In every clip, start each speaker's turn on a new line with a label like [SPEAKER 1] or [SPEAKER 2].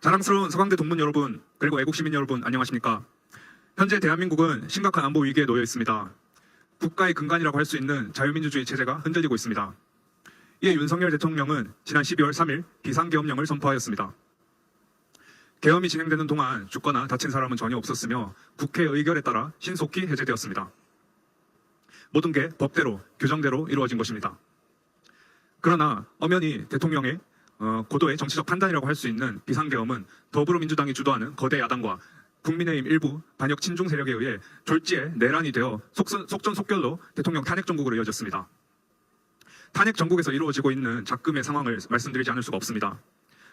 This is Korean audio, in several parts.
[SPEAKER 1] 자랑스러운 서강대 동문 여러분, 그리고 애국 시민 여러분, 안녕하십니까? 현재 대한민국은 심각한 안보 위기에 놓여 있습니다. 국가의 근간이라고 할 수 있는 자유민주주의 체제가 흔들리고 있습니다. 이에 윤석열 대통령은 지난 12월 3일 비상계엄령을 선포하였습니다. 계엄이 진행되는 동안 죽거나 다친 사람은 전혀 없었으며 국회 의결에 따라 신속히 해제되었습니다. 모든 게 법대로, 규정대로 이루어진 것입니다. 그러나 엄연히 대통령의 고도의 정치적 판단이라고 할 수 있는 비상계엄은 더불어민주당이 주도하는 거대 야당과 국민의힘 일부 반역 친중 세력에 의해 졸지에 내란이 되어 속전속결로 대통령 탄핵 정국으로 이어졌습니다. 탄핵 정국에서 이루어지고 있는 작금의 상황을 말씀드리지 않을 수가 없습니다.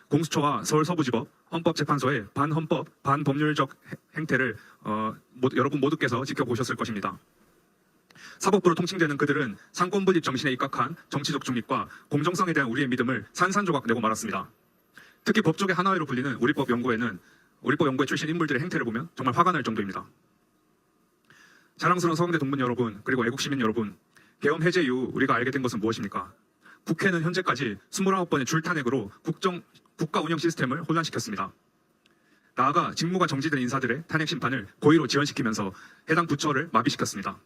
[SPEAKER 1] 공수처와 서울서부지법, 헌법재판소의 반헌법, 반법률적 행태를 여러분 모두께서 지켜보셨을 것입니다. 사법부로 통칭되는 그들은 상권분립 정신에 입각한 정치적 중립과 공정성에 대한 우리의 믿음을 산산조각 내고 말았습니다. 특히 법조계 하나회로 불리는 우리법 연구회 출신 인물들의 행태를 보면 정말 화가 날 정도입니다. 자랑스러운 서강대 동문 여러분, 그리고 애국 시민 여러분, 계엄 해제 이후 우리가 알게 된 것은 무엇입니까? 국회는 현재까지 29번의 줄탄핵으로 국가 운영 시스템을 혼란시켰습니다. 나아가 직무가 정지된 인사들의 탄핵 심판을 고의로 지연시키면서 해당 부처를 마비시켰습니다.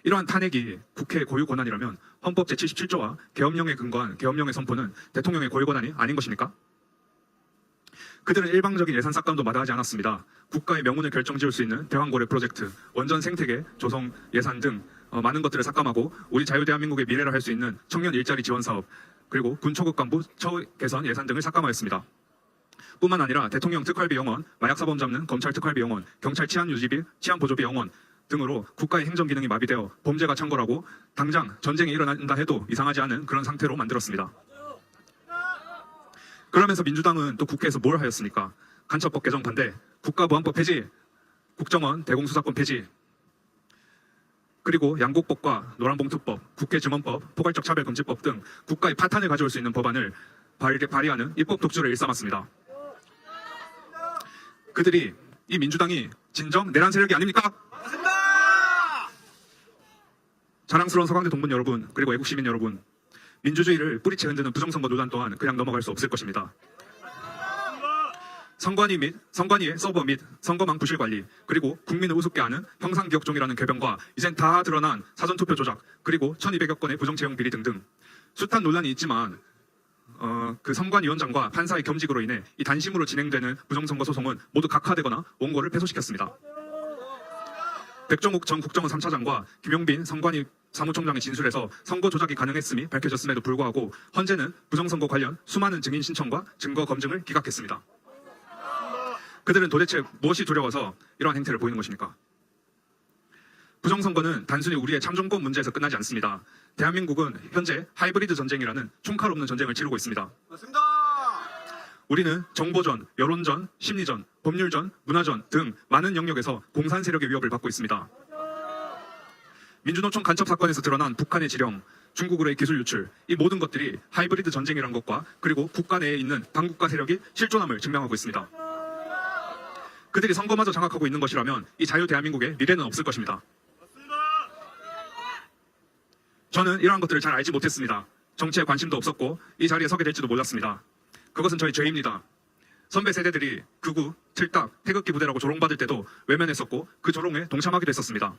[SPEAKER 1] 이러한 탄핵이 국회의 고유 권한이라면 헌법 제77조와 계엄령에 근거한 계엄령의 선포는 대통령의 고유 권한이 아닌 것입니까? 그들은 일방적인 예산 삭감도 마다하지 않았습니다. 국가의 명운을 결정지을 수 있는 대왕고래 프로젝트, 원전 생태계, 조성 예산 등 많은 것들을 삭감하고 우리 자유대한민국의 미래를 할 수 있는 청년 일자리 지원 사업, 그리고 군 초급 간부 처우 개선 예산 등을 삭감하였습니다. 뿐만 아니라 대통령 특활비 영원, 마약사범 잡는 검찰 특활비 영원, 경찰 치안 유지비, 치안 보조비 영원 등으로 국가의 행정 기능이 마비되어 범죄가 창궐하고 당장 전쟁이 일어난다 해도 이상하지 않은 그런 상태로 만들었습니다. 그러면서 민주당은 또 국회에서 뭘 하였습니까? 간첩법 개정 반대, 국가보안법 폐지, 국정원 대공수사권 폐지, 그리고 양곡법과 노란봉투법, 국회증언법, 포괄적 차별금지법 등 국가의 파탄을 가져올 수 있는 법안을 발의하는 입법 독주를 일삼았습니다. 그들이 이 민주당이 진정 내란 세력이 아닙니까?
[SPEAKER 2] 맞습니다.
[SPEAKER 1] 자랑스러운 서강대 동문 여러분, 그리고 애국 시민 여러분, 민주주의를 뿌리채 흔드는 부정선거 논란 또한 그냥 넘어갈 수 없을 것입니다. 선관위의 서버 및 선거망 부실 관리, 그리고 국민을 우습게 하는 형상기억종이라는 궤변과 이젠 다 드러난 사전투표 조작, 그리고 1200여 건의 부정채용 비리 등등 숱한 논란이 있지만 그 선관위원장과 판사의 겸직으로 인해 이 단심으로 진행되는 부정선거 소송은 모두 각하되거나 원고를 패소시켰습니다. 백정욱 전 국정원 3차장과 김용빈 선관위 사무총장의 진술에서 선거 조작이 가능했음이 밝혀졌음에도 불구하고 헌재는 부정선거 관련 수많은 증인 신청과 증거 검증을 기각했습니다. 그들은 도대체 무엇이 두려워서 이러한 행태를 보이는 것입니까? 부정선거는 단순히 우리의 참정권 문제에서 끝나지 않습니다. 대한민국은 현재 하이브리드 전쟁이라는 총칼 없는 전쟁을 치르고 있습니다.
[SPEAKER 2] 맞습니다.
[SPEAKER 1] 우리는 정보전, 여론전, 심리전, 법률전, 문화전 등 많은 영역에서 공산 세력의 위협을 받고 있습니다. 민주노총 간첩 사건에서 드러난 북한의 지령, 중국으로의 기술 유출, 이 모든 것들이 하이브리드 전쟁이라는 것과 그리고 국가 내에 있는 반국가 세력이 실존함을 증명하고 있습니다. 그들이 선거마저 장악하고 있는 것이라면 이 자유 대한민국의 미래는 없을 것입니다. 저는 이러한 것들을 잘 알지 못했습니다. 정치에 관심도 없었고 이 자리에 서게 될지도 몰랐습니다. 그것은 저의 죄입니다. 선배 세대들이 극우, 틀딱, 태극기 부대라고 조롱받을 때도 외면했었고 그 조롱에 동참하기도 했었습니다.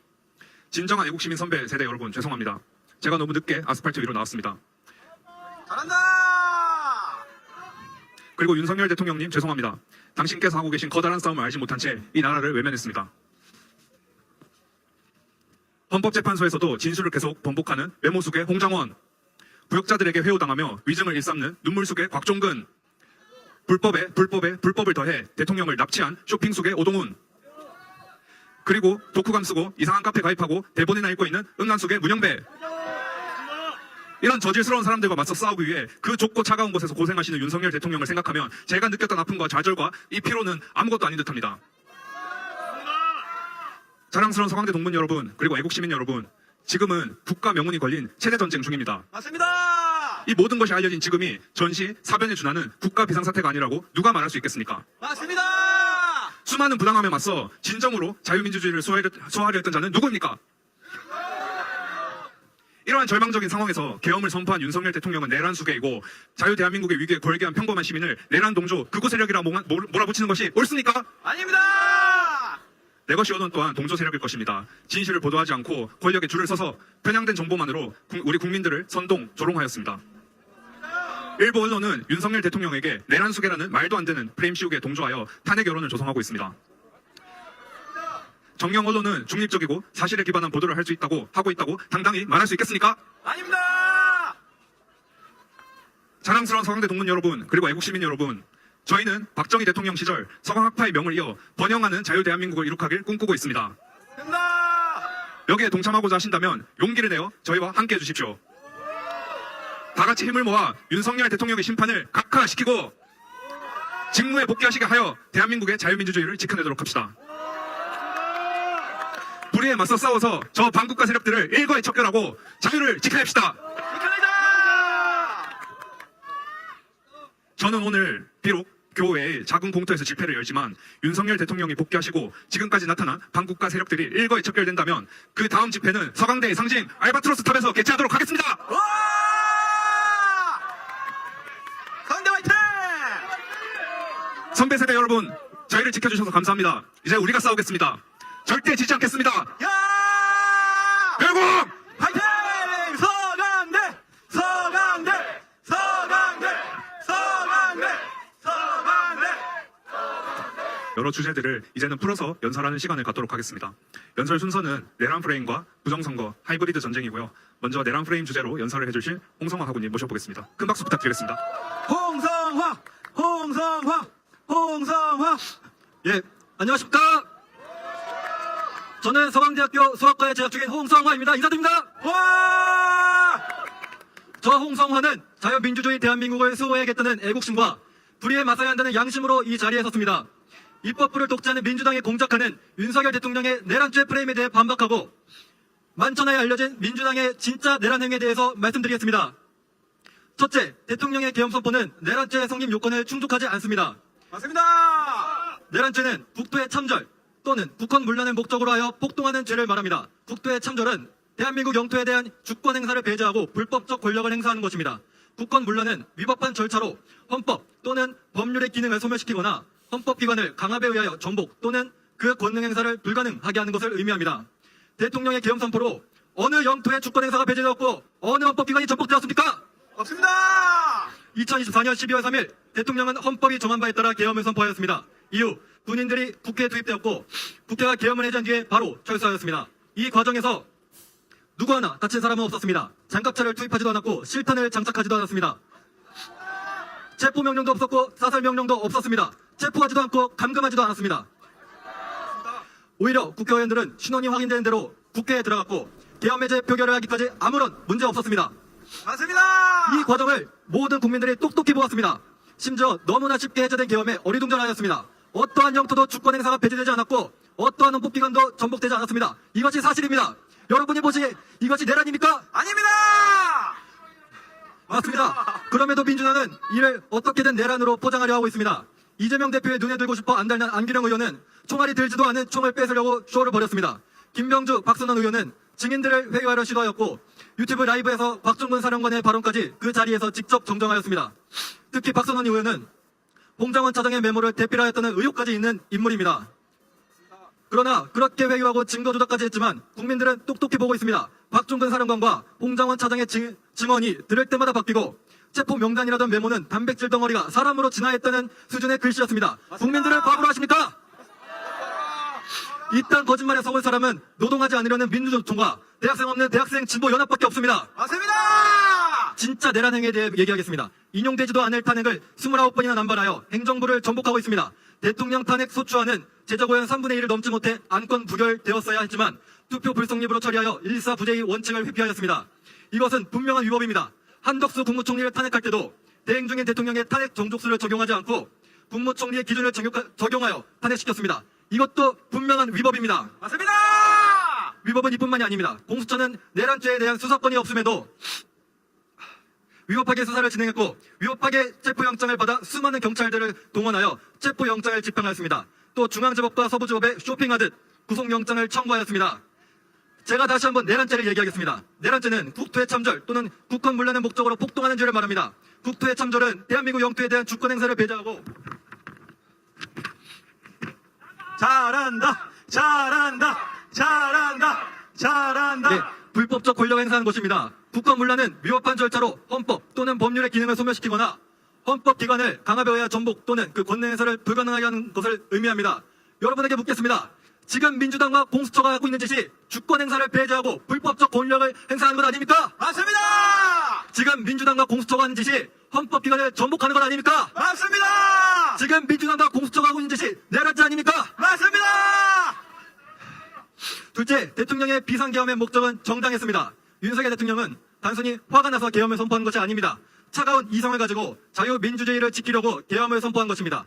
[SPEAKER 1] 진정한 애국시민 선배 세대 여러분, 죄송합니다. 제가 너무 늦게 아스팔트 위로 나왔습니다.
[SPEAKER 2] 잘한다.
[SPEAKER 1] 그리고 윤석열 대통령님, 죄송합니다. 당신께서 하고 계신 커다란 싸움을 알지 못한 채 이 나라를 외면했습니다. 헌법재판소에서도 진술을 계속 번복하는 외모숙의 홍장원, 부역자들에게 회유당하며 위증을 일삼는 눈물숙의 곽종근, 불법을 더해 대통령을 납치한 쇼핑숙의 오동훈, 그리고 독후감 쓰고 이상한 카페 가입하고 대본이나 읽고 있는 응란숙의 문영배, 이런 저질스러운 사람들과 맞서 싸우기 위해 그 좁고 차가운 곳에서 고생하시는 윤석열 대통령을 생각하면 제가 느꼈던 아픔과 좌절과 이 피로는 아무것도 아닌 듯합니다. 자랑스러운 서강대 동문 여러분, 그리고 애국 시민 여러분, 지금은 국가 명운이 걸린 체제 전쟁 중입니다.
[SPEAKER 2] 맞습니다.
[SPEAKER 1] 이 모든 것이 알려진 지금이 전시 사변에 준하는 국가 비상사태가 아니라고 누가 말할 수 있겠습니까?
[SPEAKER 2] 맞습니다.
[SPEAKER 1] 수많은 부당함에 맞서 진정으로 자유민주주의를 소화하려 했던 자는 누구입니까? 이러한 절망적인 상황에서 계엄을 선포한 윤석열 대통령은 내란 수괴이고 자유 대한민국의 위기에 걸개한 평범한 시민을 내란 동조 극우 세력이라 몰아붙이는 것이 옳습니까?
[SPEAKER 2] 아닙니다.
[SPEAKER 1] 내 것이 오던 또한 동조 세력일 것입니다. 진실을 보도하지 않고 권력에 줄을 서서 편향된 정보만으로 우리 국민들을 선동, 조롱하였습니다. 일부 언론은 윤석열 대통령에게 내란 수괴라는 말도 안 되는 프레임 씌우기에 동조하여 탄핵 여론을 조성하고 있습니다. 정녕 언론은 중립적이고 사실에 기반한 보도를 할 수 있다고 하고 있다고 당당히 말할 수 있겠습니까?
[SPEAKER 2] 아닙니다.
[SPEAKER 1] 자랑스러운 서강대 동문 여러분, 그리고 애국 시민 여러분, 저희는 박정희 대통령 시절 서강학파의 명을 이어 번영하는 자유 대한민국을 이룩하길 꿈꾸고 있습니다.
[SPEAKER 2] 됩니다.
[SPEAKER 1] 여기에 동참하고자 하신다면 용기를 내어 저희와 함께 해주십시오. 다 같이 힘을 모아 윤석열 대통령의 심판을 각하시키고 직무에 복귀하시게 하여 대한민국의 자유민주주의를 지켜내도록 합시다. 불의에 맞서 싸워서 저 반국가 세력들을 일거에 척결하고 자유를 지켜냅시다.
[SPEAKER 2] 지켜내자.
[SPEAKER 1] 저는 오늘 비록 교외의 작은 공터에서 집회를 열지만 윤석열 대통령이 복귀하시고 지금까지 나타난 반국가 세력들이 일거에 척결된다면 그 다음 집회는 서강대의 상징 알바트로스 탑에서 개최하도록 하겠습니다.
[SPEAKER 2] 와! 강대 화이팅!
[SPEAKER 1] 선배 세대 여러분, 저희를 지켜주셔서 감사합니다. 이제 우리가 싸우겠습니다. 절대 지지 않겠습니다.
[SPEAKER 2] 야!
[SPEAKER 1] 결국
[SPEAKER 2] 화이팅! 서강대! 서강대! 서강대! 서강대! 서강대!
[SPEAKER 1] 여러 주제들을 이제는 풀어서 연설하는 시간을 갖도록 하겠습니다. 연설 순서는 내란 프레임과 부정선거, 하이브리드 전쟁이고요. 먼저 내란 프레임 주제로 연설을 해주실 홍성화 학우님 모셔보겠습니다. 큰 박수 부탁드리겠습니다.
[SPEAKER 2] 홍성화! 홍성화! 홍성화!
[SPEAKER 3] 예, 안녕하십니까? 저는 서강대학교 수학과에 재학 중인 홍성화입니다. 인사드립니다.
[SPEAKER 2] 와!
[SPEAKER 3] 저 홍성화는 자유민주주의 대한민국을 수호해야겠다는 애국심과 불의에 맞서야 한다는 양심으로 이 자리에 섰습니다. 입법부를 독재하는 민주당에 공작하는 윤석열 대통령의 내란죄 프레임에 대해 반박하고 만천하에 알려진 민주당의 진짜 내란 행위에 대해서 말씀드리겠습니다. 첫째, 대통령의 계엄 선포는 내란죄 성립 요건을 충족하지 않습니다.
[SPEAKER 2] 맞습니다.
[SPEAKER 3] 내란죄는 국토의 참절 또는 국헌 문란을 목적으로 하여 폭동하는 죄를 말합니다. 국토의 참절은 대한민국 영토에 대한 주권 행사를 배제하고 불법적 권력을 행사하는 것입니다. 국헌 문란은 위법한 절차로 헌법 또는 법률의 기능을 소멸시키거나 헌법기관을 강압에 의하여 전복 또는 그 권능 행사를 불가능하게 하는 것을 의미합니다. 대통령의 계엄 선포로 어느 영토의 주권 행사가 배제되었고 어느 헌법기관이 전복되었습니까?
[SPEAKER 2] 없습니다.
[SPEAKER 3] 2024년 12월 3일 대통령은 헌법이 정한 바에 따라 계엄을 선포하였습니다. 이후 군인들이 국회에 투입되었고 국회가 계엄을 해제한 뒤에 바로 철수하였습니다. 이 과정에서 누구 하나 다친 사람은 없었습니다. 장갑차를 투입하지도 않았고 실탄을 장착하지도 않았습니다. 체포명령도 없었고 사살명령도 없었습니다. 체포하지도 않고 감금하지도 않았습니다. 오히려 국회의원들은 신원이 확인되는 대로 국회에 들어갔고 계엄 해제 표결을 하기까지 아무런 문제 없었습니다.
[SPEAKER 2] 맞습니다.
[SPEAKER 3] 이 과정을 모든 국민들이 똑똑히 보았습니다. 심지어 너무나 쉽게 해제된 계엄에 어리둥절하였습니다. 어떠한 영토도 주권 행사가 배제되지 않았고 어떠한 헌법기관도 전복되지 않았습니다. 이것이 사실입니다. 여러분이 보시기에 이것이 내란입니까?
[SPEAKER 2] 아닙니다.
[SPEAKER 3] 맞습니다. 그럼에도 민주당은 이를 어떻게든 내란으로 포장하려 하고 있습니다. 이재명 대표의 눈에 들고 싶어 안달난 안기령 의원은 총알이 들지도 않은 총을 뺏으려고 쇼를 벌였습니다. 김명주, 박선원 의원은 증인들을 회유하려 시도하였고 유튜브 라이브에서 곽종근 사령관의 발언까지 그 자리에서 직접 정정하였습니다. 특히 박선원 의원은 홍장원 차장의 메모를 대필하였다는 의혹까지 있는 인물입니다. 그러나 그렇게 회유하고 증거 조작까지 했지만 국민들은 똑똑히 보고 있습니다. 곽종근 사령관과 홍장원 차장의 증언이 들을 때마다 바뀌고 체포 명단이라던 메모는 단백질 덩어리가 사람으로 진화했다는 수준의 글씨였습니다. 국민들을 바보로 하십니까? 이딴 거짓말에 속을 사람은 노동하지 않으려는 민주노총과 대학생 없는 대학생 진보 연합밖에 없습니다.
[SPEAKER 2] 맞습니다.
[SPEAKER 3] 진짜 내란 행위에 대해 얘기하겠습니다. 인용되지도 않을 탄핵을 29번이나 남발하여 행정부를 전복하고 있습니다. 대통령 탄핵 소추안은 제적의원 3분의 1을 넘지 못해 안건 부결되었어야 했지만 투표 불성립으로 처리하여 일사부재의 원칙을 회피하였습니다. 이것은 분명한 위법입니다. 한덕수 국무총리를 탄핵할 때도 대행 중인 대통령의 탄핵 정족수를 적용하지 않고 국무총리의 기준을 적용하여 탄핵시켰습니다. 이것도 분명한 위법입니다.
[SPEAKER 2] 맞습니다.
[SPEAKER 3] 위법은 이뿐만이 아닙니다. 공수처는 내란죄에 대한 수사권이 없음에도 위법하게 수사를 진행했고 위법하게 체포영장을 받아 수많은 경찰들을 동원하여 체포영장을 집행하였습니다. 또 중앙지법과 서부지법에 쇼핑하듯 구속영장을 청구하였습니다. 제가 다시 한번 내란죄를 얘기하겠습니다. 내란죄는 국토의 참절 또는 국권 문란의 목적으로 폭동하는 죄를 말합니다. 국토의 참절은 대한민국 영토에 대한 주권 행사를 배제하고
[SPEAKER 2] 잘한다. 잘한다. 잘한다. 잘한다.
[SPEAKER 3] 네, 불법적 권력 행사하는 것입니다. 국권 문란은 위법한 절차로 헌법 또는 법률의 기능을 소멸시키거나 헌법기관을 강압에 의한 전복 또는 그 권능 행사를 불가능하게 하는 것을 의미합니다. 여러분에게 묻겠습니다. 지금 민주당과 공수처가 하고 있는 짓이 주권 행사를 배제하고 불법적 권력을 행사하는 것 아닙니까?
[SPEAKER 2] 맞습니다.
[SPEAKER 3] 지금 민주당과 공수처가 하는 짓이 헌법기관을 전복하는 것 아닙니까?
[SPEAKER 2] 맞습니다.
[SPEAKER 3] 지금 민주당과 공수처가 하고 있는 짓이 내란죄 아닙니까?
[SPEAKER 2] 맞습니다.
[SPEAKER 3] 둘째, 대통령의 비상계엄의 목적은 정당했습니다. 윤석열 대통령은 단순히 화가 나서 계엄을 선포한 것이 아닙니다. 차가운 이성을 가지고 자유민주주의를 지키려고 계엄을 선포한 것입니다.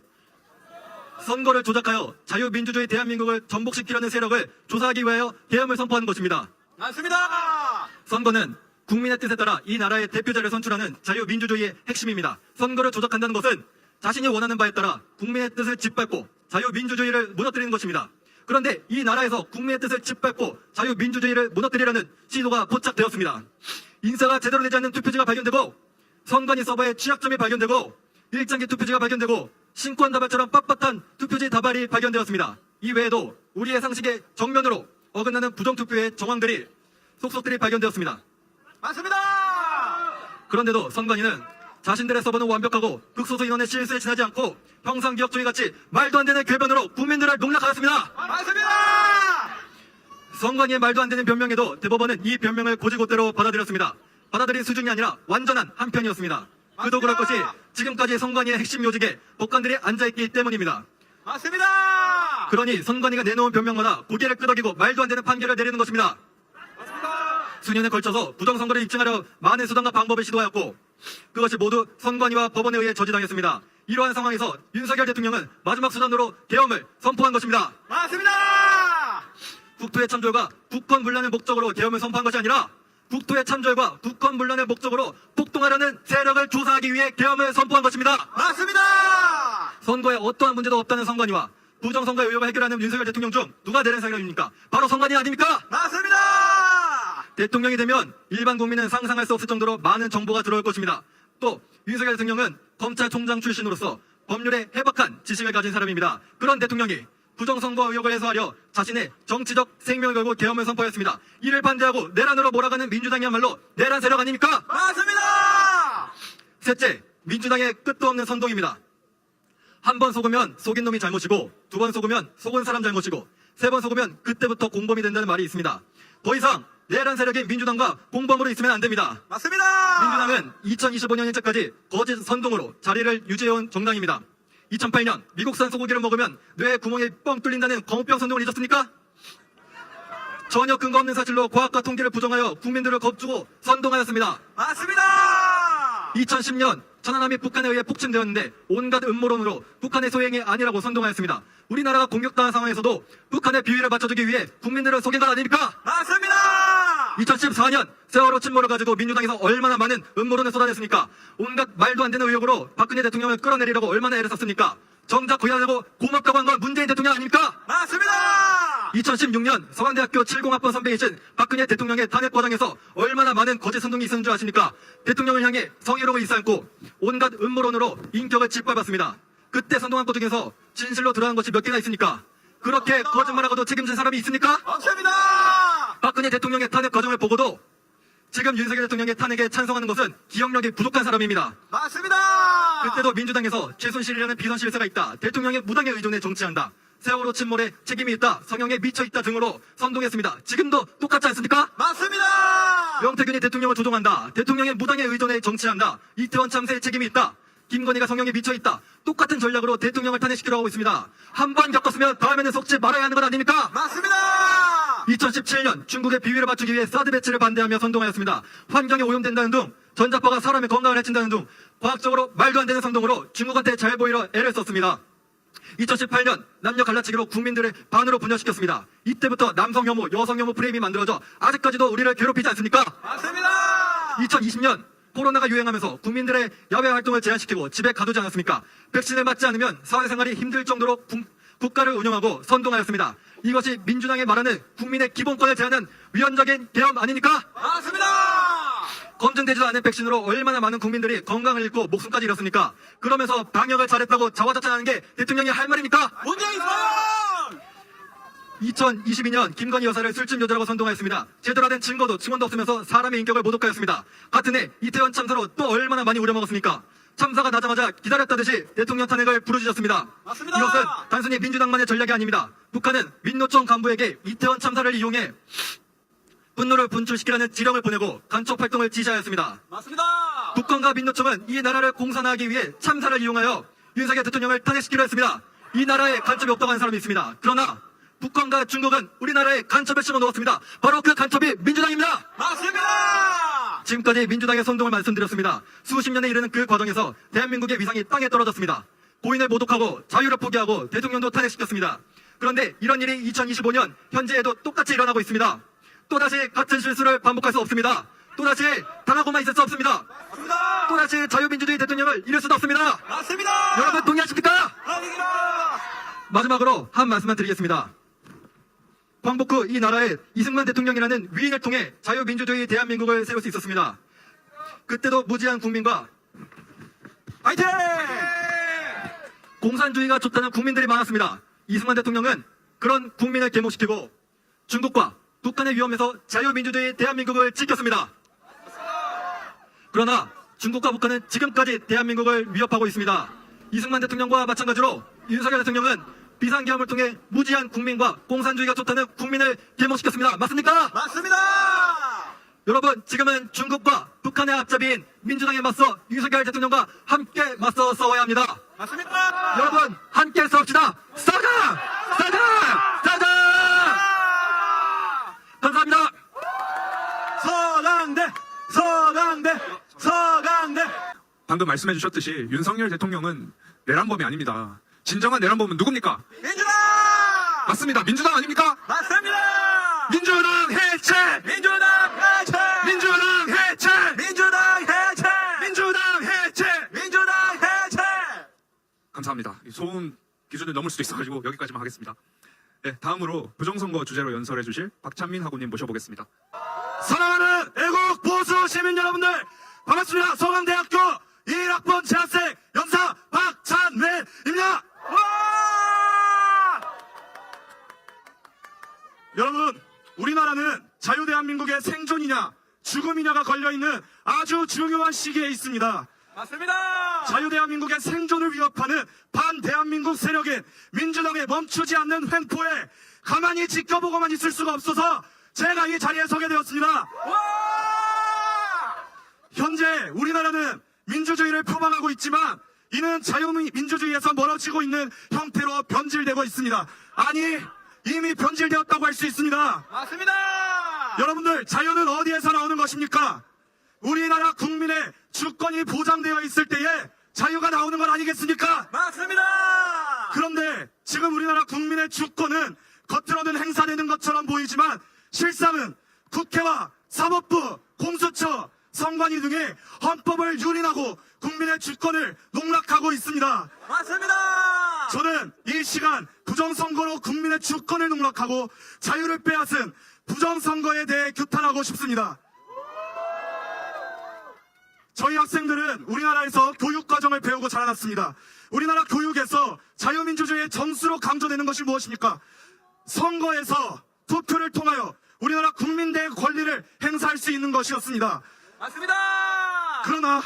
[SPEAKER 3] 선거를 조작하여 자유민주주의 대한민국을 전복시키려는 세력을 조사하기 위하여 계엄을 선포한 것입니다.
[SPEAKER 2] 맞습니다.
[SPEAKER 3] 선거는 국민의 뜻에 따라 이 나라의 대표자를 선출하는 자유민주주의의 핵심입니다. 선거를 조작한다는 것은 자신이 원하는 바에 따라 국민의 뜻을 짓밟고 자유민주주의를 무너뜨리는 것입니다. 그런데 이 나라에서 국민의 뜻을 짓밟고 자유민주주의를 무너뜨리려는 시도가 포착되었습니다. 인사가 제대로 되지 않는 투표지가 발견되고 선관위 서버에 취약점이 발견되고 일장기 투표지가 발견되고 신권 다발처럼 빳빳한 투표지 다발이 발견되었습니다. 이 외에도 우리의 상식에 정면으로 어긋나는 부정투표의 정황들이 속속들이 발견되었습니다.
[SPEAKER 2] 맞습니다.
[SPEAKER 3] 그런데도 선관위는 자신들의 서버는 완벽하고 극소수 인원의 실수에 지나지 않고 평상기업주의 같이 말도 안 되는 궤변으로 국민들을 농락하였습니다.
[SPEAKER 2] 맞습니다.
[SPEAKER 3] 선관위의 말도 안 되는 변명에도 대법원은 이 변명을 고지고대로 받아들였습니다. 받아들인 수준이 아니라 완전한 한편이었습니다. 그도 그럴 것이 지금까지 선관위의 핵심 요직에 법관들이 앉아있기 때문입니다.
[SPEAKER 2] 맞습니다.
[SPEAKER 3] 그러니 선관위가 내놓은 변명마다 고개를 끄덕이고 말도 안 되는 판결을 내리는 것입니다.
[SPEAKER 2] 맞습니다.
[SPEAKER 3] 수년에 걸쳐서 부정선거를 입증하려 많은 수단과 방법을 시도하였고 그것이 모두 선관위와 법원에 의해 저지당했습니다. 이러한 상황에서 윤석열 대통령은 마지막 수단으로 계엄을 선포한 것입니다.
[SPEAKER 2] 맞습니다.
[SPEAKER 3] 국토의 참절과 국권 문란의 목적으로 계엄을 선포한 것이 아니라 국토의 참절과 국권 문란의 목적으로 폭동하려는 세력을 조사하기 위해 계엄을 선포한 것입니다.
[SPEAKER 2] 맞습니다.
[SPEAKER 3] 선거에 어떠한 문제도 없다는 선관위와 부정선거 의혹을 해결하는 윤석열 대통령 중 누가 내란 세력입니까? 바로 선관위 아닙니까?
[SPEAKER 2] 맞습니다.
[SPEAKER 3] 대통령이 되면 일반 국민은 상상할 수 없을 정도로 많은 정보가 들어올 것입니다. 또 윤석열 대통령은 검찰총장 출신으로서 법률에 해박한 지식을 가진 사람입니다. 그런 대통령이 부정선거 의혹을 해소하려 자신의 정치적 생명을 걸고 계엄을 선포했습니다. 이를 반대하고 내란으로 몰아가는 민주당이야말로 내란 세력 아닙니까?
[SPEAKER 2] 맞습니다.
[SPEAKER 3] 셋째, 민주당의 끝도 없는 선동입니다. 한 번 속으면 속인 놈이 잘못이고 두 번 속으면 속은 사람 잘못이고 세 번 속으면 그때부터 공범이 된다는 말이 있습니다. 더 이상 내란 세력이 민주당과 공범으로 있으면 안 됩니다.
[SPEAKER 2] 맞습니다.
[SPEAKER 3] 민주당은 2025년 현재까지 거짓 선동으로 자리를 유지해온 정당입니다. 2008년 미국산 소고기를 먹으면 뇌 구멍이 뻥 뚫린다는 광우병 선동을 잊었습니까? 전혀 근거 없는 사실로 과학과 통계를 부정하여 국민들을 겁주고 선동하였습니다.
[SPEAKER 2] 맞습니다.
[SPEAKER 3] 2010년 천안함이 북한에 의해 폭침되었는데 온갖 음모론으로 북한의 소행이 아니라고 선동하였습니다. 우리나라가 공격당한 상황에서도 북한의 비위를 맞춰주기 위해 국민들을 속인 것 아닙니까?
[SPEAKER 2] 맞습니다.
[SPEAKER 3] 2014년 세월호 침몰을 가지고 민주당에서 얼마나 많은 음모론을 쏟아냈습니까? 온갖 말도 안 되는 의혹으로 박근혜 대통령을 끌어내리려고 얼마나 애를 썼습니까? 정작 구현하고 고맙다고 한 건 문재인 대통령 아닙니까?
[SPEAKER 2] 맞습니다.
[SPEAKER 3] 2016년 서강대학교 70학번 선배이신 박근혜 대통령의 탄핵 과정에서 얼마나 많은 거짓 선동이 있었는 줄 아십니까? 대통령을 향해 성희롱을 일삼고 온갖 음모론으로 인격을 짓밟았습니다. 그때 선동한 것 중에서 진실로 드러난 것이 몇 개나 있습니까? 그렇게 거짓말하고도 책임진 사람이 있습니까?
[SPEAKER 2] 없습니다.
[SPEAKER 3] 박근혜 대통령의 탄핵 과정을 보고도 지금 윤석열 대통령의 탄핵에 찬성하는 것은 기억력이 부족한 사람입니다.
[SPEAKER 2] 맞습니다.
[SPEAKER 3] 그때도 민주당에서 최순실이라는 비선실세가 있다. 대통령의 무당에 의존해 정치한다. 세월호 침몰에 책임이 있다. 성형에 미쳐있다 등으로 선동했습니다. 지금도 똑같지 않습니까?
[SPEAKER 2] 맞습니다.
[SPEAKER 3] 명태균이 대통령을 조종한다. 대통령의 무당에 의존해 정치한다. 이태원 참사에 책임이 있다. 김건희가 성형에 미쳐있다. 똑같은 전략으로 대통령을 탄핵시키려고 하고 있습니다. 한 번 겪었으면 다음에는 속지 말아야 하는 것 아닙니까?
[SPEAKER 2] 맞습니다.
[SPEAKER 3] 2017년 중국의 비위를 맞추기 위해 사드 배치를 반대하며 선동하였습니다. 환경이 오염된다는 등 전자파가 사람의 건강을 해친다는 등 과학적으로 말도 안 되는 선동으로 중국한테 잘 보이려 애를 썼습니다. 2018년 남녀 갈라치기로 국민들을 반으로 분열시켰습니다. 이때부터 남성 혐오, 여성 혐오 프레임이 만들어져 아직까지도 우리를 괴롭히지 않습니까?
[SPEAKER 2] 맞습니다.
[SPEAKER 3] 2020년 코로나가 유행하면서 국민들의 야외 활동을 제한시키고 집에 가두지 않았습니까? 백신을 맞지 않으면 사회생활이 힘들 정도로 국가를 운영하고 선동하였습니다. 이것이 민주당이 말하는 국민의 기본권을 제한하는 위헌적인 계엄 아닙니까?
[SPEAKER 2] 맞습니다.
[SPEAKER 3] 검증되지도 않은 백신으로 얼마나 많은 국민들이 건강을 잃고 목숨까지 잃었습니까? 그러면서 방역을 잘했다고 자화자찬하는 게 대통령이 할 말입니까?
[SPEAKER 2] 문제 있어요.
[SPEAKER 3] 2022년 김건희 여사를 술집 여자라고 선동하였습니다. 제대로 된 증거도 증언도 없으면서 사람의 인격을 모독하였습니다. 같은 해 이태원 참사로 또 얼마나 많이 우려먹었습니까? 참사가 나자마자 기다렸다듯이 대통령 탄핵을 부르짖었습니다.
[SPEAKER 2] 맞습니다.
[SPEAKER 3] 이것은 단순히 민주당만의 전략이 아닙니다. 북한은 민노총 간부에게 이태원 참사를 이용해 분노를 분출시키라는 지령을 보내고 간첩 활동을 지시하였습니다.
[SPEAKER 2] 맞습니다.
[SPEAKER 3] 북한과 민노총은 이 나라를 공산화하기 위해 참사를 이용하여 윤석열 대통령을 탄핵시키려 했습니다. 이 나라에 간첩이 없다고 하는 사람이 있습니다. 그러나 북한과 중국은 우리나라에 간첩을 집어넣었습니다. 바로 그 간첩이 민주당입니다.
[SPEAKER 2] 맞습니다.
[SPEAKER 3] 지금까지 민주당의 선동을 말씀드렸습니다. 수십 년에 이르는 그 과정에서 대한민국의 위상이 땅에 떨어졌습니다. 고인을 모독하고 자유를 포기하고 대통령도 탄핵시켰습니다. 그런데 이런 일이 2025년 현재에도 똑같이 일어나고 있습니다. 또다시 같은 실수를 반복할 수 없습니다. 또다시 당하고만 있을 수 없습니다.
[SPEAKER 2] 맞습니다.
[SPEAKER 3] 또다시 자유민주주의 대통령을 잃을 수도 없습니다.
[SPEAKER 2] 맞습니다.
[SPEAKER 3] 여러분 동의하십니까?
[SPEAKER 2] 아닙니다.
[SPEAKER 3] 마지막으로 한 말씀만 드리겠습니다. 광복 후 이 나라에 이승만 대통령이라는 위인을 통해 자유민주주의 대한민국을 세울 수 있었습니다. 그때도 무지한 국민과
[SPEAKER 2] 화이팅!
[SPEAKER 3] 공산주의가 좋다는 국민들이 많았습니다. 이승만 대통령은 그런 국민을 계몽시키고 중국과 북한의 위험에서 자유민주주의 대한민국을 지켰습니다. 그러나 중국과 북한은 지금까지 대한민국을 위협하고 있습니다. 이승만 대통령과 마찬가지로 윤석열 대통령은 비상계엄을 통해 무지한 국민과 공산주의가 좋다는 국민을 계몽시켰습니다. 맞습니까?
[SPEAKER 2] 맞습니다.
[SPEAKER 3] 여러분, 지금은 중국과 북한의 앞잡이인 민주당에 맞서 윤석열 대통령과 함께 맞서 싸워야 합니다.
[SPEAKER 2] 맞습니다.
[SPEAKER 3] 여러분, 함께 싸웁시다. 싸우자! 싸우자! 싸우자! 감사합니다.
[SPEAKER 2] 서강대, 서강대, 서강대.
[SPEAKER 1] 방금 말씀해 주셨듯이 윤석열 대통령은 내란범이 아닙니다. 진정한 내란범은 누굽니까?
[SPEAKER 2] 민주당!
[SPEAKER 1] 맞습니다. 민주당 아닙니까?
[SPEAKER 2] 맞습니다.
[SPEAKER 1] 민주당 해체!
[SPEAKER 2] 민주당 해체!
[SPEAKER 1] 민주당 해체!
[SPEAKER 2] 민주당 해체!
[SPEAKER 1] 민주당 해체!
[SPEAKER 2] 민주당 해체!
[SPEAKER 1] 감사합니다. 이 소음 기준을 넘을 수도 있어가지고 여기까지만 하겠습니다. 네, 다음으로 부정선거 주제로 연설해 주실 박찬민 하구님 모셔보겠습니다.
[SPEAKER 2] 사랑하는 애국 보수 시민 여러분들 반갑습니다. 서강대학교 1학번 재학생 연사 박찬민입니다. 여러분, 우리나라는 자유대한민국의 생존이냐 죽음이냐가 걸려있는 아주 중요한 시기에 있습니다. 맞습니다. 자유대한민국의 생존을 위협하는 반대한민국 세력인 민주당의 멈추지 않는 횡포에 가만히 지켜보고만 있을 수가 없어서 제가 이 자리에 서게 되었습니다. 현재 우리나라는 민주주의를 표방하고 있지만 이는 자유민주주의에서 멀어지고 있는 형태로 변질되고 있습니다. 아니, 이미 변질되었다고 할 수 있습니다. 맞습니다. 여러분들, 자유는 어디에서 나오는 것입니까? 우리나라 국민의 주권이 보장되어 있을 때에 자유가 나오는 건 아니겠습니까? 맞습니다. 그런데 지금 우리나라 국민의 주권은 겉으로는 행사되는 것처럼 보이지만 실상은 국회와 사법부, 공수처, 선관위 등의 헌법을 유린하고 국민의 주권을 농락하고 있습니다. 맞습니다. 저는 이 시간 부정선거로 국민의 주권을 농락하고 자유를 빼앗은 부정선거에 대해 규탄하고 싶습니다. 저희 학생들은 우리나라에서 교육과정을 배우고 자라났습니다. 우리나라 교육에서 자유민주주의의 정수로 강조되는 것이 무엇입니까? 선거에서 투표를 통하여 우리나라 국민들의 권리를 행사할 수 있는 것이었습니다. 맞습니다. 그러나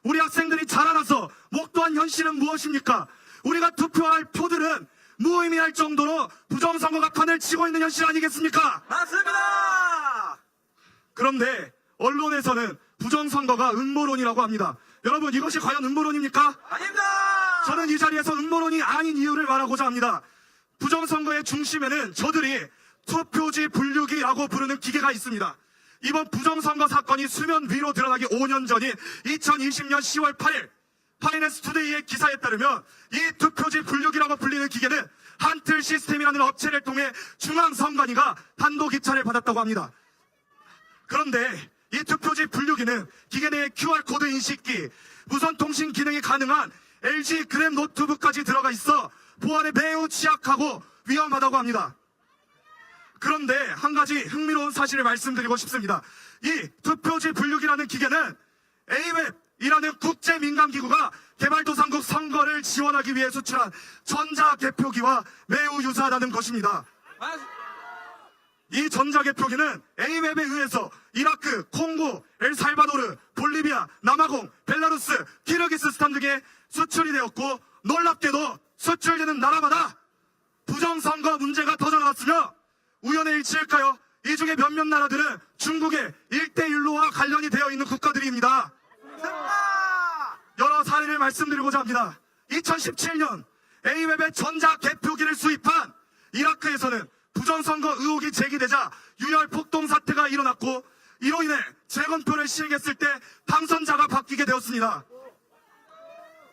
[SPEAKER 2] 우리 학생들이 자라나서 목도한 현실은 무엇입니까? 우리가 투표할 표들은 무의미할 정도로 부정선거가 판을 치고 있는 현실 아니겠습니까? 맞습니다. 그런데 언론에서는 부정선거가 음모론이라고 합니다. 여러분, 이것이 과연 음모론입니까? 아닙니다. 저는 이 자리에서 음모론이 아닌 이유를 말하고자 합니다. 부정선거의 중심에는 저들이 투표지 분류기라고 부르는 기계가 있습니다. 이번 부정선거 사건이 수면 위로 드러나기 5년 전인 2020년 10월 8일 파이낸스 투데이의 기사에 따르면 이 투표지 분류기라고 불리는 기계는 한틀 시스템이라는 업체를 통해 중앙선관위가 단독 입찰을 받았다고 합니다. 그런데 이 투표지 분류기는 기계 내에 QR코드 인식기, 무선 통신 기능이 가능한 LG 그램 노트북까지 들어가 있어 보안에 매우 취약하고 위험하다고 합니다. 그런데 한 가지 흥미로운 사실을 말씀드리고 싶습니다. 이 투표지 분류기라는 기계는 AWEB이라는 국제민간기구가 개발도상국 선거를 지원하기 위해 수출한 전자개표기와 매우 유사하다는 것입니다. 이 전자개표기는 AWEB에 의해서 이라크, 콩고, 엘살바도르, 볼리비아, 남아공, 벨라루스, 키르기스스탄 등에 수출이 되었고, 놀랍게도 수출되는 나라마다 부정선거 문제가 터져나왔으며 우연의 일치일까요? 이 중에 몇몇 나라들은 중국의 1대1로와 관련이 되어 있는 국가들입니다. 여러 사례를 말씀드리고자 합니다. 2017년 AWEB의 전자개표기를 수입한 이라크에서는 부정선거 의혹이 제기되자 유혈 폭동 사태가 일어났고, 이로 인해 재검표를 시행했을 때 당선자가 바뀌게 되었습니다.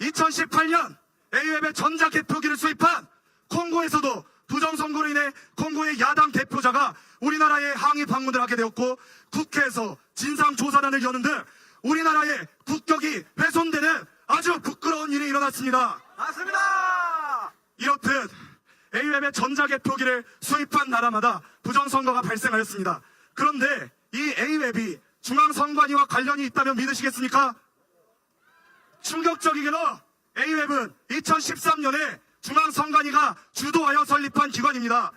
[SPEAKER 2] 2018년 AWEB의 전자개표기를 수입한 콩고에서도 부정선거로 인해 콩고의 야당 대표자가 우리나라에 항의 방문을 하게 되었고, 국회에서 진상조사단을 여는 등 우리나라의 국격이 훼손되는 아주 부끄러운 일이 일어났습니다.
[SPEAKER 4] 맞습니다.
[SPEAKER 2] 이렇듯 AWEB의 전자개표기를 수입한 나라마다 부정선거가 발생하였습니다. 그런데 이 AWEB이 중앙선관위와 관련이 있다면 믿으시겠습니까? 충격적이게도 AWEB은 2013년에 중앙선관위가 주도하여 설립한 기관입니다.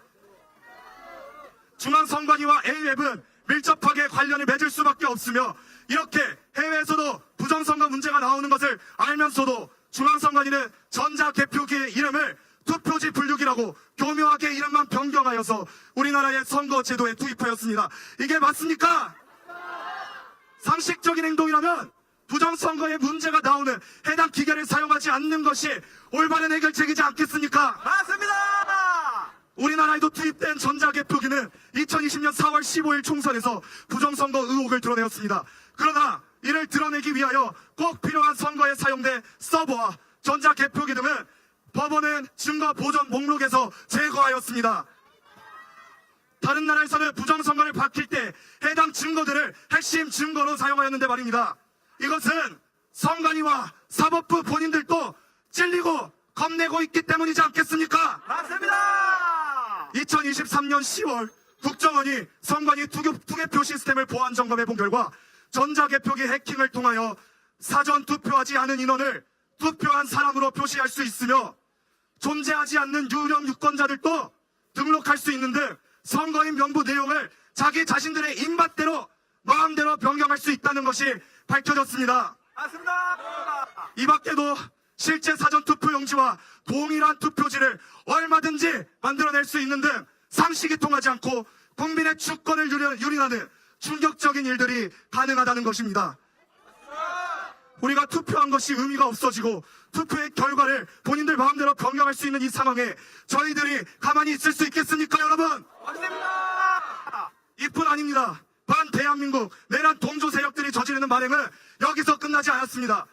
[SPEAKER 2] 중앙선관위와 AWEB은 밀접하게 관련을 맺을 수밖에 없으며, 이렇게 해외에서도 부정선거 문제가 나오는 것을 알면서도 중앙선관위는 전자개표기의 이름을 투표지 분류기라고 교묘하게 이름만 변경하여서 우리나라의 선거제도에 투입하였습니다. 이게 맞습니까? 상식적인 행동이라면 부정선거에 문제가 나오는 해당 기계를 사용하지 않는 것이 올바른 해결책이지 않겠습니까?
[SPEAKER 4] 맞습니다.
[SPEAKER 2] 우리나라에도 투입된 전자개표기는 2020년 4월 15일 총선에서 부정선거 의혹을 드러내었습니다. 그러나 이를 드러내기 위하여 꼭 필요한 선거에 사용된 서버와 전자개표기 등은 법원은 증거 보존 목록에서 제거하였습니다. 다른 나라에서는 부정선거를 밝힐 때 해당 증거들을 핵심 증거로 사용하였는데 말입니다. 이것은 선관위와 사법부 본인들도 찔리고 겁내고 있기 때문이지 않겠습니까?
[SPEAKER 4] 맞습니다.
[SPEAKER 2] 2023년 10월 국정원이 선관위 투개표 시스템을 보안 점검해 본 결과 전자개표기 해킹을 통하여 사전 투표하지 않은 인원을 투표한 사람으로 표시할 수 있으며, 존재하지 않는 유령 유권자들도 등록할 수 있는 등 선거인 명부 내용을 자기 자신들의 입맛대로 마음대로 변경할 수 있다는 것이 밝혀졌습니다.
[SPEAKER 4] 맞습니다.
[SPEAKER 2] 이 밖에도 실제 사전투표용지와 동일한 투표지를 얼마든지 만들어낼 수 있는 등 상식이 통하지 않고 국민의 주권을 유린하는 충격적인 일들이 가능하다는 것입니다. 우리가 투표한 것이 의미가 없어지고 투표의 결과를 본인들 마음대로 변경할 수 있는 이 상황에 저희들이 가만히 있을 수 있겠습니까, 여러분?
[SPEAKER 4] 맞습니다.
[SPEAKER 2] 이뿐 아닙니다. 반대한민국 내란 동조 세력들이 저지르는 만행은 여기서 끝나지 않았습니다.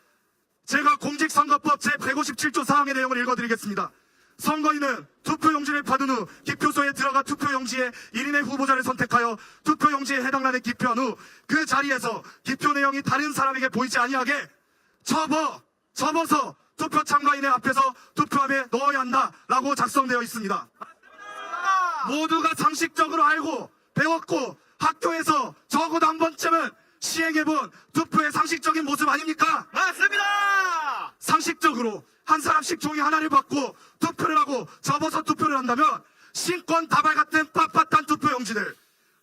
[SPEAKER 2] 제가 공직선거법 제157조 사항의 내용을 읽어드리겠습니다. 선거인은 투표용지를 받은 후 기표소에 들어가 투표용지에 1인의 후보자를 선택하여 투표용지에 해당란에 기표한 후 그 자리에서 기표 내용이 다른 사람에게 보이지 아니하게 접어서 투표 참가인의 앞에서 투표함에 넣어야 한다라고 작성되어 있습니다. 모두가 상식적으로 알고 배웠고 학교에서 적어도 한 번쯤은 시행해본 투표의 상식적인 모습 아닙니까?
[SPEAKER 4] 맞습니다.
[SPEAKER 2] 상식적으로 한 사람씩 종이 하나를 받고 투표를 하고 접어서 투표를 한다면 신권 다발 같은 빳빳한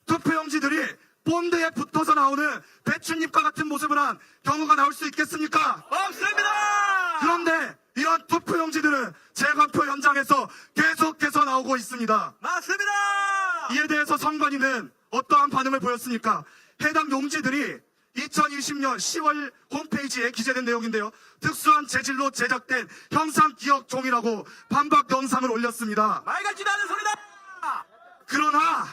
[SPEAKER 2] 투표용지들이 본드에 붙어서 나오는 배춧잎과 같은 모습을 한 경우가 나올 수 있겠습니까?
[SPEAKER 4] 없습니다.
[SPEAKER 2] 그런데 이런 투표용지들은 재검표 현장에서 계속해서 나오고 있습니다.
[SPEAKER 4] 맞습니다.
[SPEAKER 2] 이에 대해서 선관위는 어떠한 반응을 보였습니까? 해당 용지들이 2020년 10월 홈페이지에 기재된 내용인데요. 특수한 재질로 제작된 형상기억종이라고 반박 영상을 올렸습니다.
[SPEAKER 4] 말 같지도 않은 소리다.
[SPEAKER 2] 그러나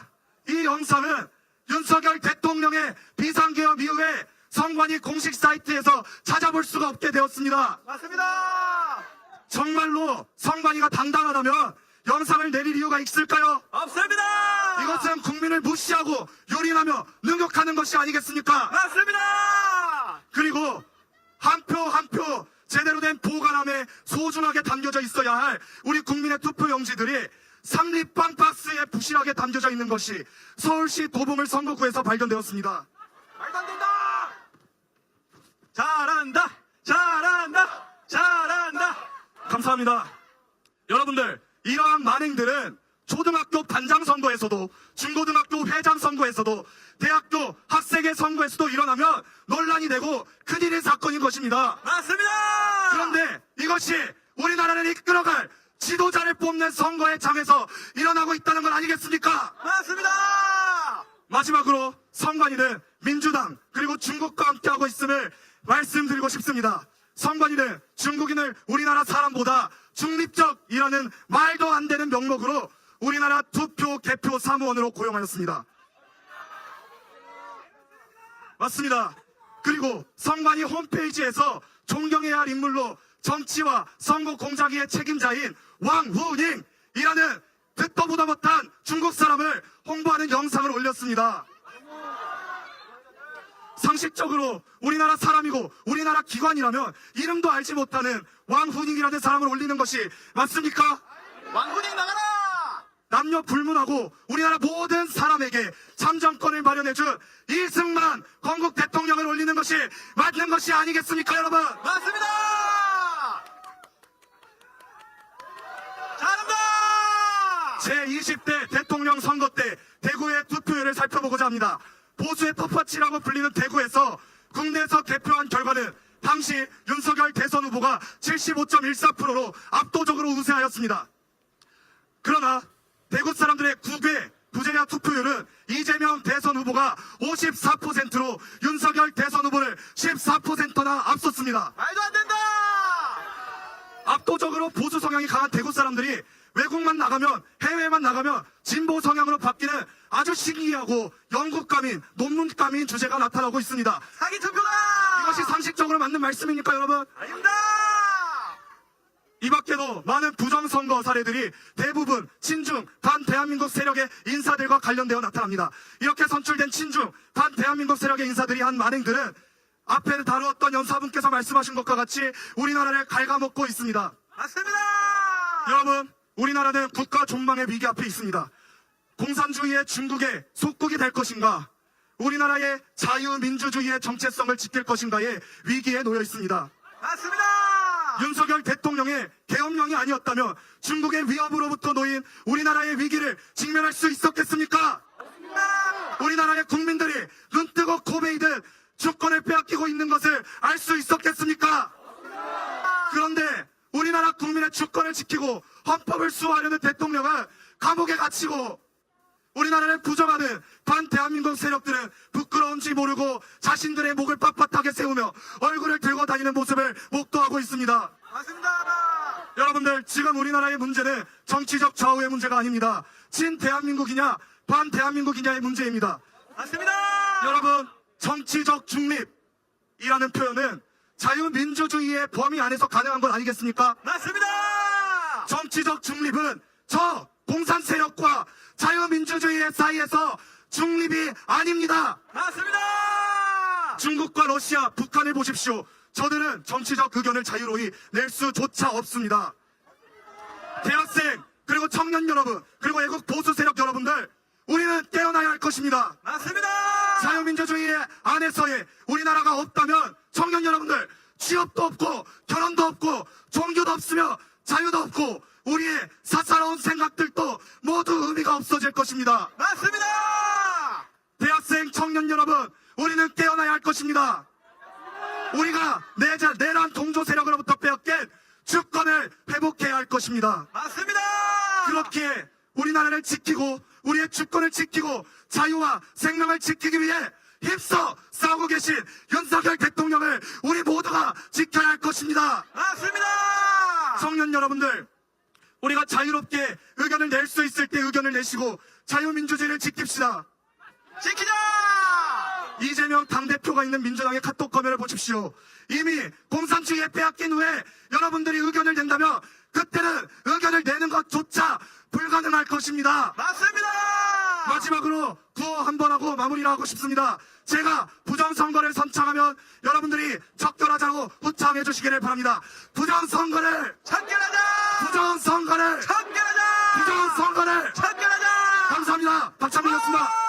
[SPEAKER 2] 이 영상은 윤석열 대통령의 비상계엄 이후에 선관위 공식 사이트에서 찾아볼 수가 없게 되었습니다.
[SPEAKER 4] 맞습니다.
[SPEAKER 2] 정말로 선관위가 당당하다면 영상을 내릴 이유가 있을까요?
[SPEAKER 4] 없습니다.
[SPEAKER 2] 이것은 국민을 무시하고 유린하며 능욕하는 것이 아니겠습니까?
[SPEAKER 4] 맞습니다.
[SPEAKER 2] 그리고 한 표 한 표 제대로 된 보관함에 소중하게 담겨져 있어야 할 우리 국민의 투표용지들이 삼립방 박스에 부실하게 담겨져 있는 것이 서울시 도봉을 선거구에서 발견되었습니다.
[SPEAKER 4] 말도 안 된다. 잘한다. 잘한다. 잘한다.
[SPEAKER 2] 감사합니다. 여러분들, 이러한 만행들은 초등학교 반장 선거에서도, 중고등학교 회장 선거에서도, 대학교 학생회 선거에서도 일어나면 논란이 되고 큰일인 사건인 것입니다.
[SPEAKER 4] 맞습니다.
[SPEAKER 2] 그런데 이것이 우리나라를 이끌어갈 지도자를 뽑는 선거의 장에서 일어나고 있다는 건 아니겠습니까?
[SPEAKER 4] 맞습니다.
[SPEAKER 2] 마지막으로 선관위는 민주당 그리고 중국과 함께하고 있음을 말씀드리고 싶습니다. 선관위는 중국인을 우리나라 사람보다 중립적이라는 말도 안 되는 명목으로 우리나라 투표 개표 사무원으로 고용하였습니다. 맞습니다. 그리고 선관위 홈페이지에서 존경해야 할 인물로 정치와 선거 공작위의 책임자인 왕후닝이라는 듣도 보도 못한 중국 사람을 홍보하는 영상을 올렸습니다. 상식적으로 우리나라 사람이고 우리나라 기관이라면 이름도 알지 못하는 왕후닝이라는 사람을 올리는 것이 맞습니까?
[SPEAKER 4] 왕군이 나가라.
[SPEAKER 2] 남녀 불문하고 우리나라 모든 사람에게 참정권을 마련해준 이승만 건국 대통령을 올리는 것이 맞는 것이 아니겠습니까, 여러분?
[SPEAKER 4] 맞습니다. 잘한다.
[SPEAKER 2] 제20대 대통령 선거 때 대구의 투표율을 살펴보고자 합니다. 보수의 텃밭이라고 불리는 대구에서 국내에서 개표한 결과는 당시 윤석열 대선 후보가 75.14%로 압도적으로 우세하였습니다. 그러나 대구 사람들의 국외 부재자 투표율은 이재명 대선 후보가 54%로 윤석열 대선 후보를 14%나 앞섰습니다.
[SPEAKER 4] 말도 안 된다.
[SPEAKER 2] 압도적으로 보수 성향이 강한 대구 사람들이 외국만 나가면, 해외만 나가면 진보 성향으로 바뀌는 아주 신기하고 영국감인, 논문감인 주제가 나타나고 있습니다.
[SPEAKER 4] 사기 투표다.
[SPEAKER 2] 이것이 상식적으로 맞는 말씀입니까, 여러분?
[SPEAKER 4] 아닙니다.
[SPEAKER 2] 이 밖에도 많은 부정선거 사례들이 대부분 친중, 반대한민국 세력의 인사들과 관련되어 나타납니다. 이렇게 선출된 친중, 반대한민국 세력의 인사들이 한 만행들은 앞에 다루었던 연사분께서 말씀하신 것과 같이 우리나라를 갉아먹고 있습니다.
[SPEAKER 4] 맞습니다.
[SPEAKER 2] 여러분, 우리나라는 국가 존망의 위기 앞에 있습니다. 공산주의의 중국의 속국이 될 것인가, 우리나라의 자유민주주의의 정체성을 지킬 것인가의 위기에 놓여 있습니다.
[SPEAKER 4] 맞습니다.
[SPEAKER 2] 윤석열 대통령의 계엄령이 아니었다면 중국의 위협으로부터 놓인 우리나라의 위기를 직면할 수 있었겠습니까? 우리나라의 국민들이 눈뜨고 코베이듯 주권을 빼앗기고 있는 것을 알 수 있었겠습니까? 그런데 우리나라 국민의 주권을 지키고 헌법을 수호하려는 대통령은 감옥에 갇히고, 우리나라를 부정하는 반대한민국 세력들은 부끄러운지 모르고 자신들의 목을 빳빳하게 세우며 얼굴을 들고 다니는 모습을 목도하고 있습니다.
[SPEAKER 4] 맞습니다.
[SPEAKER 2] 여러분들, 지금 우리나라의 문제는 정치적 좌우의 문제가 아닙니다. 친대한민국이냐 반대한민국이냐의 문제입니다.
[SPEAKER 4] 맞습니다.
[SPEAKER 2] 여러분, 정치적 중립이라는 표현은 자유민주주의의 범위 안에서 가능한 것 아니겠습니까?
[SPEAKER 4] 맞습니다.
[SPEAKER 2] 정치적 중립은 저 공산 세력과 자유민주주의의 사이에서 중립이 아닙니다.
[SPEAKER 4] 맞습니다.
[SPEAKER 2] 중국과 러시아, 북한을 보십시오. 저들은 정치적 의견을 자유로이 낼 수조차 없습니다. 대학생, 그리고 청년 여러분, 그리고 애국 보수 세력 여러분들, 우리는 깨어나야 할 것입니다.
[SPEAKER 4] 맞습니다.
[SPEAKER 2] 자유민주주의 안에서의 우리나라가 없다면 청년 여러분들, 취업도 없고 결혼도 없고 종교도 없으며 자유도 없고 우리의 사사로운 생각들도 모두 의미가 없어질 것입니다.
[SPEAKER 4] 맞습니다.
[SPEAKER 2] 대학생, 청년 여러분, 우리는 깨어나야 할 것입니다. 우리가 내란 동조 세력으로부터 빼앗긴 주권을 회복해야 할 것입니다.
[SPEAKER 4] 맞습니다.
[SPEAKER 2] 그렇게 우리나라를 지키고 우리의 주권을 지키고 자유와 생명을 지키기 위해 힘써 싸우고 계신 윤석열 대통령을 우리 모두가 지켜야 할 것입니다.
[SPEAKER 4] 맞습니다.
[SPEAKER 2] 청년 여러분들, 우리가 자유롭게 의견을 낼 수 있을 때 의견을 내시고 자유민주주의를 지킵시다.
[SPEAKER 4] 지키자.
[SPEAKER 2] 이재명 당대표가 있는 민주당의 카톡 검열을 보십시오. 이미 공산주의에 빼앗긴 후에 여러분들이 의견을 낸다면 그때는 의견을 내는 것조차 불가능할 것입니다.
[SPEAKER 4] 맞습니다.
[SPEAKER 2] 마지막으로 구호 한번 하고 마무리를 하고 싶습니다. 제가 부정선거를 선창하면 여러분들이 적절하자고 후창해 주시기를 바랍니다. 부정선거를
[SPEAKER 4] 참견하자.
[SPEAKER 2] 부정선거를
[SPEAKER 4] 참견하자.
[SPEAKER 2] 부정선거를
[SPEAKER 4] 참견하자!
[SPEAKER 2] 감사합니다. 박창민이었습니다.